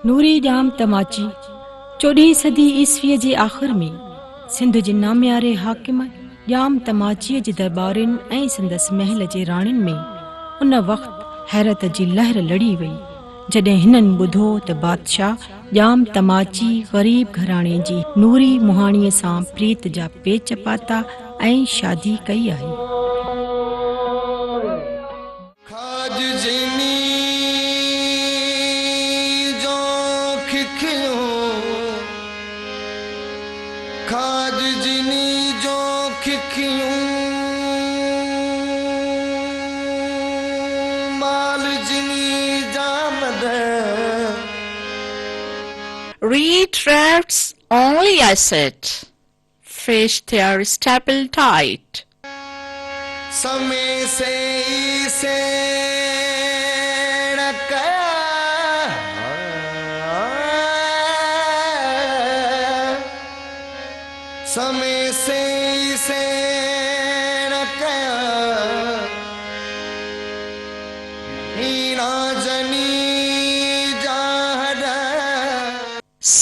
नूरी जाम तमाची 14वीं सदी ईस्वीअ जे आख़िर में सिंध जे नामियारे हाकिम जाम तमाचीअ जे दरबारनि ऐं संदसि महल जे राणियुनि में उन वक़्तु हैरत जी लहर लड़ी वई जॾहिं हिननि ॿुधो त बादशाह जाम तमाची ग़रीब घराणे जी नूरी मुहाणीअ सां प्रीत जा पेच पाता ऐं शादी कई आहे। Reed drafts only asset, fish their staple tight. समय से इसे समय से इसे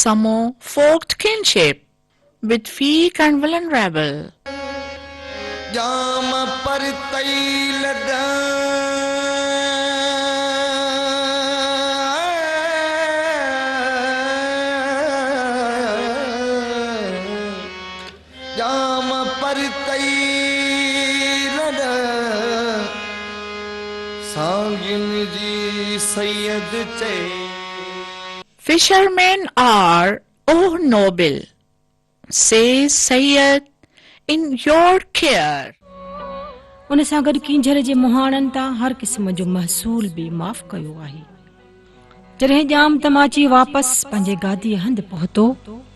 Samo forked kinship with weak and vulnerable. जाम पर तैल जाम पर तैल सांगिन जी सैयद चे Fishermen are, oh noble, says Sayyid, in your care. उन सां गॾु कींझर जे मुहाणनि तां हर क़िस्म जो महसूल बि माफ़ कयो आहे। जॾहिं जाम तमाची वापसि पंहिंजे गादीअ हंधि पहुतो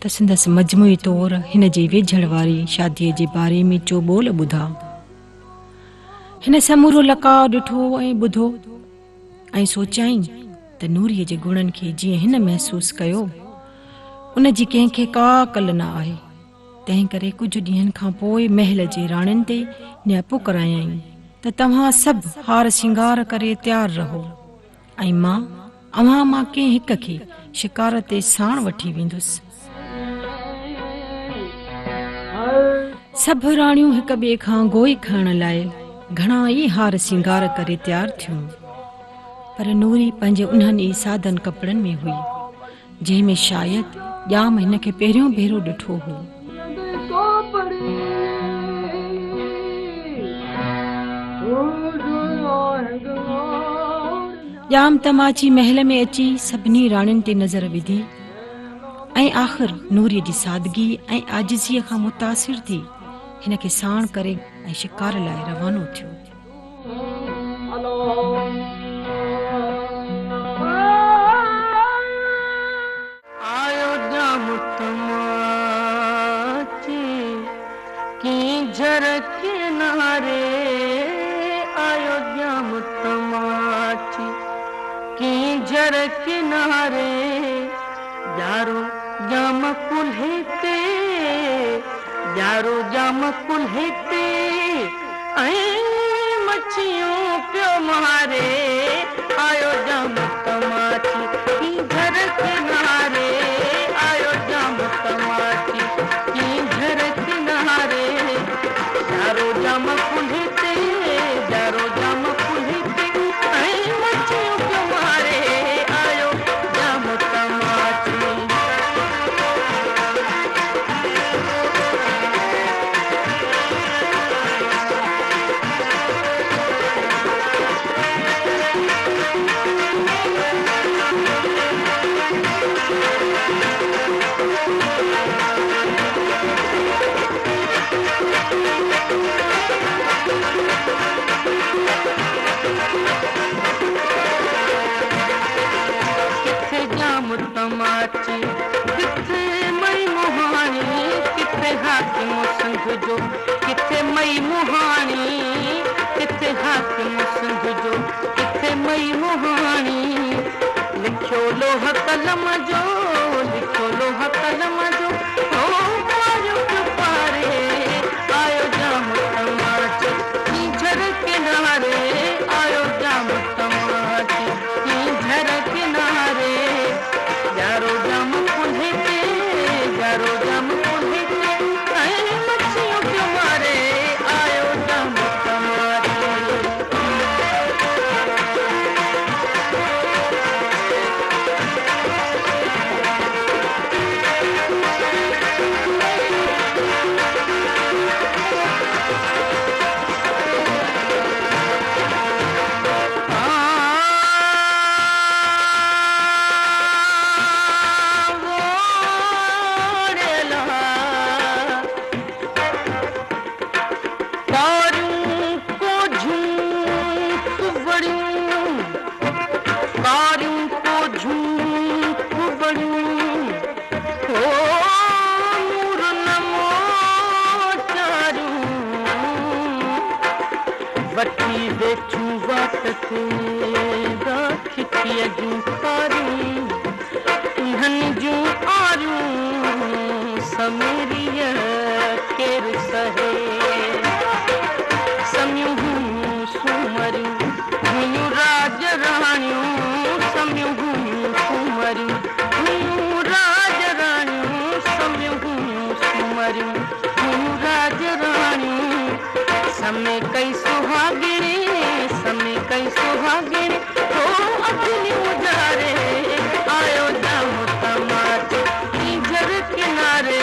त संदसि मजमूई तौर हिन जे वेझड़ वारी शादीअ जे बारे में चोॿोल ॿुधा। हिन समूरो लकाउ ॾिठो ऐं ॿुधो ऐं सोचियाईं त नूरीअ जे गुणनि खे जीअं हिन महसूस कयो उन जी कंहिंखे का कल न आहे। तंहिं करे कुझु ॾींहंनि खां पोइ महल जे राणियुनि ते न्यापो करायाईं त तव्हां सभु हार सिंगार करे तयारु रहो ऐं मां कंहिं हिक खे शिकार ते साण वठी वेंदुसि। सभु राणियूं हिक ॿिए खां गोई खाइण लाइ घणा ई हार सिंगार करे तयारु थियूं पर नूरी पंहिंजे उन्हनि ई सादन कपिड़नि में हुई जंहिंमें शायदि जाम हिन खे पहिरियों भेरो ॾिठो हो। जाम तमाची महल में अची सभिनी राणियुनि ते नज़र विधी ऐं आख़िर नूरीअ जी सादगी ऐं आजिज़ीअ खां मुतासिर थी हिन खे साण करे ऐं शिकार लाइ रवानो थियो। किनारे यारो जाम कुल्हेते मच्छियों प्यो मारे आयो जाम तमाची की घर किनारे आयो जाम तमाची की घर किनारे यारो जाम कुल्हेते यारो जाम कुल्हेते मच्छियों प्यो मारे आयो जाम तमाची। तमाची किथे मई मुहानी किथे हाकिम संग जो किथे मई मुहानी किथे हाकिम संग जो किथे मई मुहानी लिखो लोह कलम जो लिखो लोह कलम जो ओ पायो पारे आयो जाम तमाची झर किनारे वठी बेचूं वाट ते खिचीअ जूं कारियूं उन्हनि जूं आरियूं समेरीअ केरु सहे समियूं हुयूं सूमरियूं हुयूं राज राणियूं समियूं हुयूं सूमरियूं हुयूं राज राणियूं समियूं हुयूं सूमरियूं हुयूं राज राणियूं समय कई सुहागिणी समय कई सुहागिणी तो अग्नि उजारे आयो जाम तमाची नीझर किनारे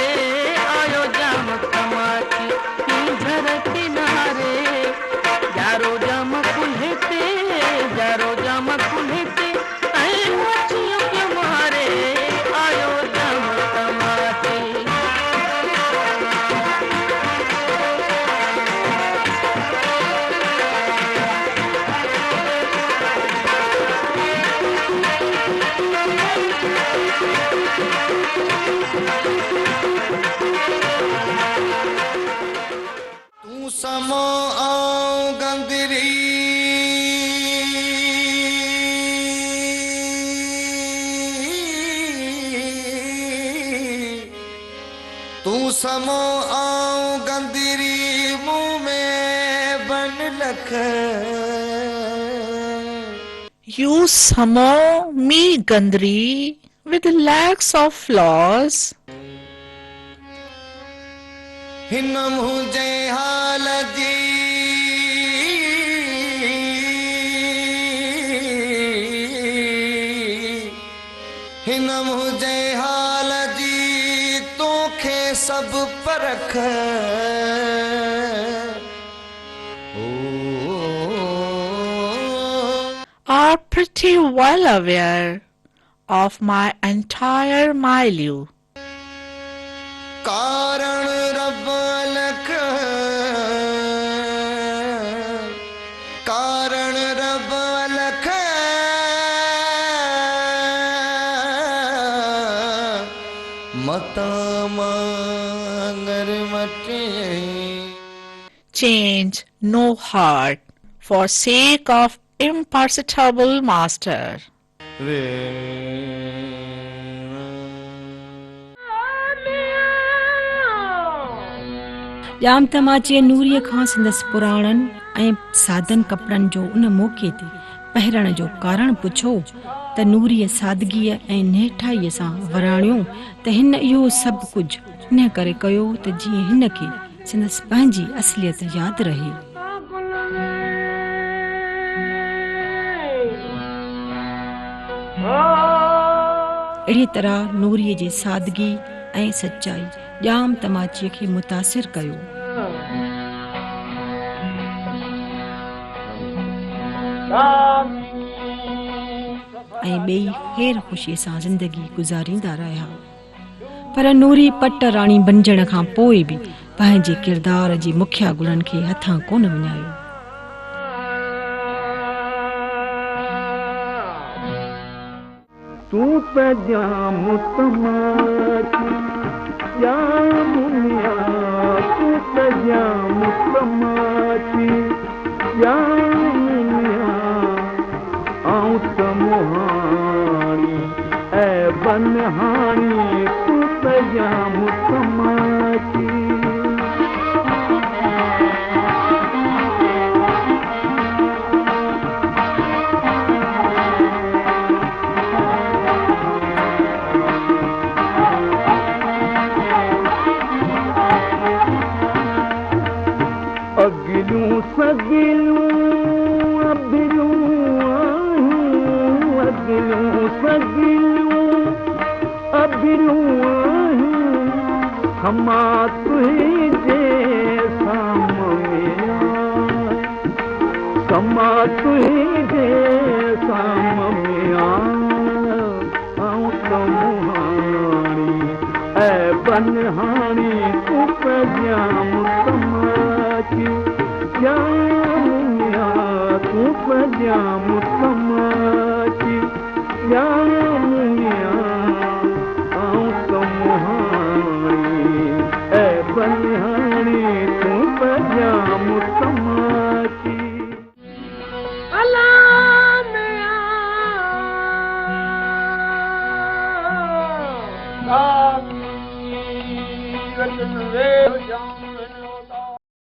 आयो जाम तमाची नीझर किनारे यारो जाम कुल्हे ते यारो जाम कुल्हे ते ऐं मच्छियों के मारे आयो जाम तमाची तू समो आओ गंदरी तू समो आओ गंदरी मुंह में बन लख You summon me, Gandri, with lakhs of flaws. हिन मुझे हाल जी हिन मुझे हाल जी तोखे सब परख Are pretty well aware of my entire milieu. कारण रब लख कारण रब लख मता मांगर मटे Change no heart for sake of imperceptible master. रे जाम तमाचे नूरीअ खां संदसि पुराणनि ऐं सादनि कपिड़नि जो उन मौक़े ते पहिरण जो कारण पुछो त नूरीअ सादगीअ ऐं नेठाईअ सां वराणियो त हिन इहो सभु कुझु इन करे कयो त जीअं हिन खे संदसि पंहिंजी असलियत यादि रहे अहिड़ी तरह नूरीअ जी सादगी ऐं सचाई जाम तमाचीअ खे मुतासिर कयो ऐं ॿई हेर ख़ुशीअ सां ज़िंदगी गुज़ारींदा रहिया पर नूरी पट राणी बणजण खां पोइ बि पंहिंजे किरदार जी मुखिया गुणनि खे हथां कोन विञायो तू पे जाम तमाची या मुनिया तू पे जाम तमाची या मुनिया आऊं तमुहानी ऐ बनहानी तू पे जाम तमाची अगिलूं सगिलूं अबिलूं अगिलूं सगिलूं अबिलूं हमा तुझे सामने समा तुझे सामने आऊं तमुहानी ऐ बनहानी तू पे जाम तमाची मुनिया तू पे जाम तमाची मुनिया आऊं तमुहानी ऐ बनहानी तू पे जाम तमाची रतन वे जान